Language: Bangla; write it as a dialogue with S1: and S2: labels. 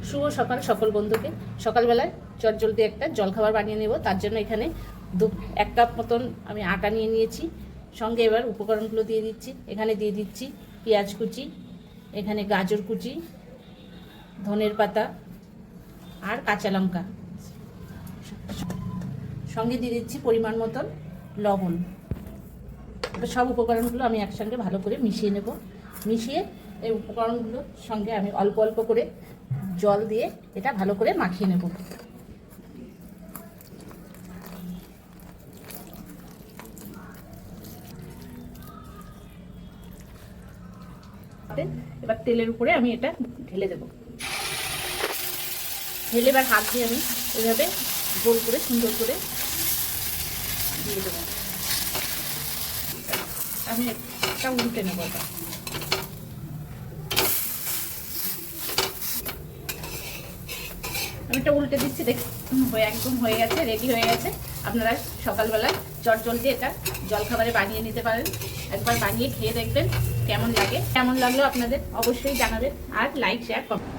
S1: শুভ সকাল সকল বন্ধুকে। সকালবেলায় চটজলদি একটা জলখাবার বানিয়ে নেব। তার জন্য এখানে 1 কাপ মতন আমি আটা নিয়ে নিয়েছি। সঙ্গে এবার উপকরণগুলো দিয়ে দিচ্ছি। এখানে দিয়ে দিচ্ছি পেঁয়াজ কুচি, এখানে গাজর কুচি, ধনের পাতা আর কাঁচা লঙ্কা, সঙ্গে দিয়ে দিচ্ছি পরিমাণ মতন লবণ। সব উপকরণগুলো আমি একসঙ্গে ভালো করে মিশিয়ে নেব। মিশিয়ে এই উপকরণগুলোর সঙ্গে আমি অল্প অল্প করে জল দিয়ে এটা ভালো করে মাখিয়ে নেব। এবার তেলের উপরে আমি এটা ঢেলে দেব। ঢেলে এবার হাত দিয়ে আমি এভাবে গোল করে সুন্দর করে দিয়ে দেবো। আমি একটা উল্টে নেব। আমি এটা উল্টে দিচ্ছি, দেখ একদম হয়ে গেছে, রেডি হয়ে গেছে। আপনারা সকালবেলায় চটজলদি এটা জলখাবারে বানিয়ে নিতে পারেন। একবার বানিয়ে খেয়ে দেখবেন কেমন লাগে। কেমন লাগলো আপনাদের অবশ্যই জানাবেন, আর লাইক শেয়ার করবেন।